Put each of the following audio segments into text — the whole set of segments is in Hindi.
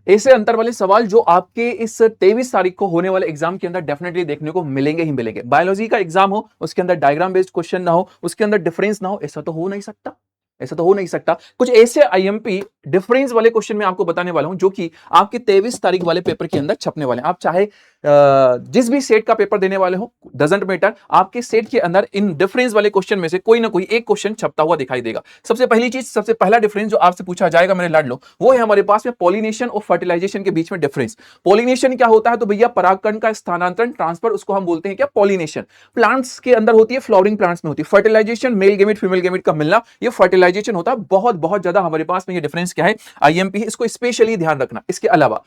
ऐसे अंतर वाले सवाल जो आपके इस 23 तारीख को होने वाले एग्जाम के अंदर डेफिनेटली देखने को मिलेंगे ही मिलेंगे। बायोलॉजी का एग्जाम हो, उसके अंदर डायग्राम बेस्ड क्वेश्चन ना हो, उसके अंदर डिफरेंस ना हो, ऐसा तो हो नहीं सकता। ऐसा तो हो नहीं सकता। कुछ ऐसे आईएमपी डिफरेंस वाले क्वेश्चन मैं आपको बताने वाला हूं जो कि आपके 23 तारीख वाले पेपर के अंदर छपने वाले हैं। आप चाहे जिस भी सेट का पेपर देने वाले हो, डजंट मैटर, आपके सेट के अंदर इन डिफरेंस वाले क्वेश्चन में से कोई ना कोई एक क्वेश्चन छपता हुआ दिखाई देगा। सबसे पहली चीज, सबसे पहला डिफरेंस जो आपसे पूछा जाएगा मेरे लाडलो, वो है हमारे पास में पॉलिनेशन और फर्टिलाइजेशन के बीच में डिफरेंस। पॉलिनेशन क्या होता है? तो भैया परागकण का स्थानांतरण, ट्रांसफर, उसको हम बोलते हैं क्या? पॉलिनेशन। प्लांट्स के अंदर होती है, फ्लावरिंग प्लांट्स में होती है। Fertilisation, male gamete female gamete का मिलना, ये फर्टिलाइजेशन होता है। बहुत बहुत ज्यादा हमारे पास में ये डिफरेंस क्या है? आईएमपी है, इसको स्पेशली ध्यान रखना। इसके अलावा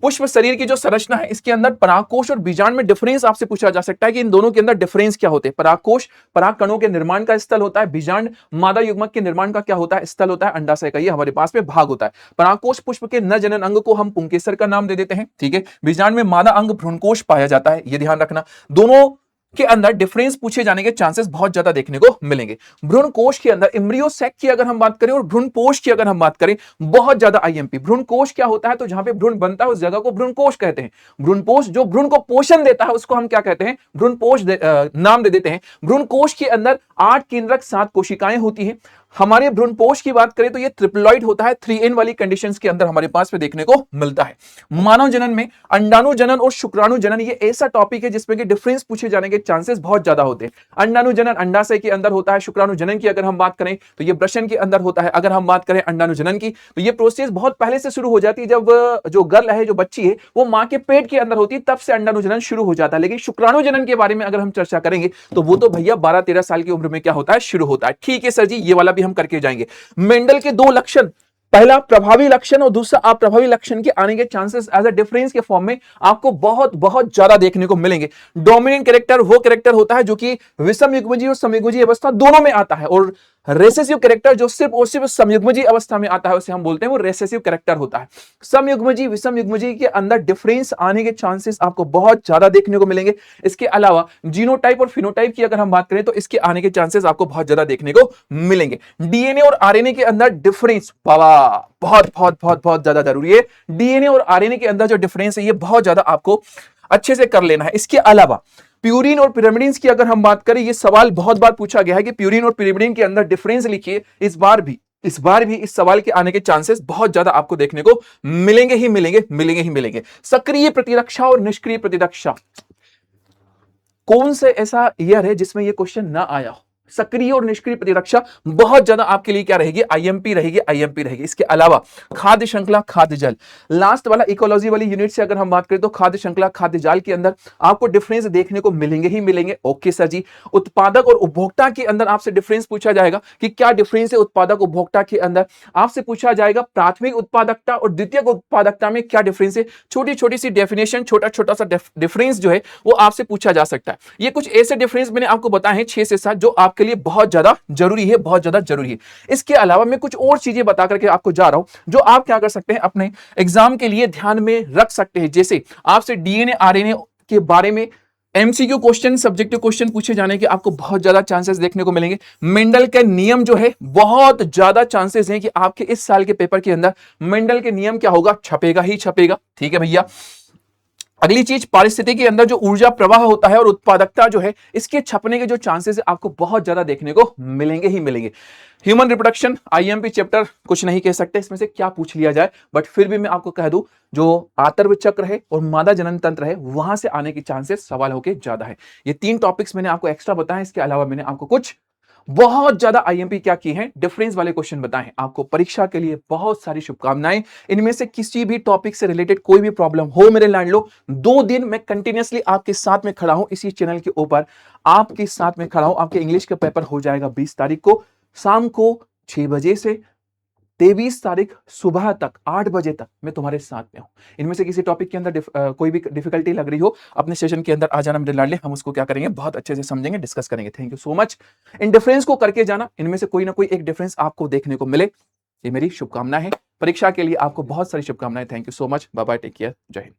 पुष्प शरीर की जो संरचना है, इसके अंदर परागकोश और बीजांड में डिफरेंस आपसे पूछा जा सकता है कि इन दोनों के अंदर डिफरेंस क्या होते हैं। परागकोश पराग कणों के निर्माण का स्थल होता है, बीजांड मादा युग्मक के निर्माण का क्या होता है? स्थल होता है, अंडाशय का ये हमारे पास में भाग होता है। परागकोश पुष्प के न जनन अंग को हम पुंकेसर का नाम दे देते हैं, ठीक है। बीजांड में मादा अंग भ्रूणकोश पाया जाता है, ये ध्यान रखना। दोनों के अंदर डिफरेंस पूछे जाने के चांसेस बहुत ज्यादा देखने को मिलेंगे। भ्रूण कोश के अंदर एम्ब्रियो सैक की अगर हम बात करें और भ्रूण पोष की अगर हम बात करें, बहुत ज्यादा आईएमपी। भ्रूण कोश क्या होता है? तो जहां पे भ्रूण बनता है उस जगह को भ्रूण कोश कहते हैं। भ्रूण पोष जो भ्रूण को पोषण देता है उसको हम क्या कहते हैं? भ्रूण पोष नाम दे देते हैं। भ्रूण कोश के अंदर 8 केंद्रक 7 कोशिकाएं होती हैं। हमारे भ्रूणपोष की बात करें तो ये ट्रिप्लॉइड होता है, 3n वाली कंडीशंस के अंदर हमारे पास में देखने को मिलता है। मानव जनन में अंडाणु जनन और शुक्राणु जनन ये ऐसा टॉपिक है जिसमें कि डिफरेंस पूछे जाने के चांसेस बहुत ज्यादा होते हैं। अंडाणु जनन अंडाशय के अंदर होता है, शुक्राणु जनन की अगर हम बात करें तो ये वृषण के अंदर होता है। अगर हम बात करें अंडाणु जनन की तो ये प्रोसेस बहुत पहले से शुरू हो जाती है, जब जो गर्ल है, जो बच्ची है, वो मां के पेट के अंदर होती है, तब से अंडाणु जनन शुरू हो जाता है। लेकिन शुक्राणु जनन के बारे में अगर हम चर्चा करेंगे तो वो तो भैया 12-13 साल की उम्र में क्या होता है? शुरू होता है। ठीक है सर जी, ये वाला भी हम करके जाएंगे। मेंडल के 2 लक्षण, पहला प्रभावी लक्षण और दूसरा अप्रभावी लक्षण के आने के चांसेस एज अ डिफरेंस के फॉर्म में आपको बहुत बहुत ज्यादा देखने को मिलेंगे। डोमिनेंट कैरेक्टर वो कैरेक्टर होता है जो कि विषम युग्मजीय और समयुग्मजीय अवस्था दोनों में आता है, और रेसेसिव कैरेक्टर जो सिर्फ और सिर्फ समयुग्मजीय अवस्था में आता है उसे हम बोलते हैं वो रेसेसिव कैरेक्टर होता है। समयुग्मजीय विषम युग्मजीय के अंदर डिफरेंस आने के चांसेस आपको बहुत ज्यादा देखने को मिलेंगे। इसके अलावा जीनोटाइप और फिनोटाइप की अगर हम बात करें तो इसके आने के चांसेस आपको बहुत ज्यादा देखने को मिलेंगे। डीएनए और आरएनए के अंदर डिफरेंस बहुत बहुत बहुत बहुत ज्यादा जरूरी है। डीएनए और आरएनए के अंदर जो डिफरेंस है ये बहुत ज्यादा आपको अच्छे से कर लेना है। इसके अलावा प्यूरिन और पिरिमिडिन की अगर हम बात करें, ये सवाल बहुत बार पूछा गया है कि प्यूरिन और पिरिमिडिन के अंदर डिफरेंस लिखिए। इस बार भी इस सवाल के आने के चांसेस बहुत ज्यादा आपको देखने को मिलेंगे ही मिलेंगे। सक्रिय प्रतिरक्षा और निष्क्रिय प्रतिरक्षा, कौन से ऐसा ईयर है जिसमें यह क्वेश्चन ना आया हो? सक्रिय और निष्क्रिय प्रतिरक्षा बहुत ज्यादा आपके लिए क्या रहेगी? आईएमपी रहेगी। इसके अलावा खाद्य श्रृंखला, खाद्य जल, लास्ट वाला इकोलॉजी वाली यूनिट से अगर हम बात करें तो खाद्य श्रृंखला, खाद्य जाल के अंदर आपको डिफरेंस देखने को मिलेंगे ही मिलेंगे। ओके सर जी। उत्पादक और उपभोक्ता के अंदर आपसे डिफरेंस पूछा जाएगा कि क्या डिफरेंस है उत्पादक उपभोक्ता के अंदर। आपसे पूछा जाएगा प्राथमिक उत्पादकता और द्वितीयक उत्पादकता में क्या डिफरेंस है। छोटी छोटी सी डेफिनेशन, छोटा सा डिफरेंस जो है वो आपसे पूछा जा सकता है। ये कुछ ऐसे डिफरेंस मैंने आपको बताए हैं 6 से 7 जो आपके लिए बहुत ज्यादा जरूरी है। इसके अलावा मैं कुछ और चीजें बता करके आपको जा रहा हूं जो आप क्या कर सकते हैं अपने एग्जाम के लिए ध्यान में रख सकते हैं। जैसे आपसे डीएनए आरएनए के बारे में एमसीक्यू क्वेश्चन, सब्जेक्टिव क्वेश्चन पूछे जाने के आपको बहुत ज्यादा चांसेस देखने को मिलेंगे। मेंडल के नियम जो है बहुत ज्यादा चांसेस हैं कि आपके इस साल के पेपर के अंदर मेंडल के नियम क्या होगा? छपेगा ही छपेगा। ठीक है भैया। अगली चीज, पारिस्थितिकी के अंदर जो ऊर्जा प्रवाह होता है और उत्पादकता जो है, इसके छपने के जो चांसेस है आपको बहुत ज्यादा देखने को मिलेंगे ही मिलेंगे। ह्यूमन रिप्रोडक्शन आईएमपी चैप्टर कुछ नहीं कह सकते इसमें से क्या पूछ लिया जाए, बट फिर भी मैं आपको कह दूं जो आतर्व चक्र है और मादा जनन तंत्र है वहां से आने के चांसेस सवाल होके ज्यादा है। ये 3 टॉपिक्स मैंने आपको एक्स्ट्रा बताए। इसके अलावा मैंने आपको कुछ बहुत ज्यादा आईएमपी क्या की है, डिफरेंस वाले क्वेश्चन बताए हैं। आपको परीक्षा के लिए बहुत सारी शुभकामनाएं। इनमें से किसी भी टॉपिक से रिलेटेड कोई भी प्रॉब्लम हो मेरे लैंडलो, 2 दिन मैं कंटिन्यूअसली आपके साथ में खड़ा हूं इसी चैनल के ऊपर, आपके साथ में खड़ा हूं। आपके इंग्लिश का पेपर हो जाएगा 20 तारीख को शाम को 6 बजे से 23 तारीख सुबह तक 8 बजे तक मैं तुम्हारे साथ में हूं। इनमें से किसी टॉपिक के अंदर कोई भी डिफिकल्टी लग रही हो, अपने सेशन के अंदर आ जाना मेरे लाडले, हम उसको क्या करेंगे बहुत अच्छे से समझेंगे, डिस्कस करेंगे। Thank you so much. In difference को करके जाना, इनमें से कोई ना कोई एक डिफरेंस आपको देखने को मिले, ये मेरी शुभकामना है। परीक्षा के लिए आपको बहुत सारी शुभकामनाएं। Thank you so much. Bye bye, take care, जय हिंद।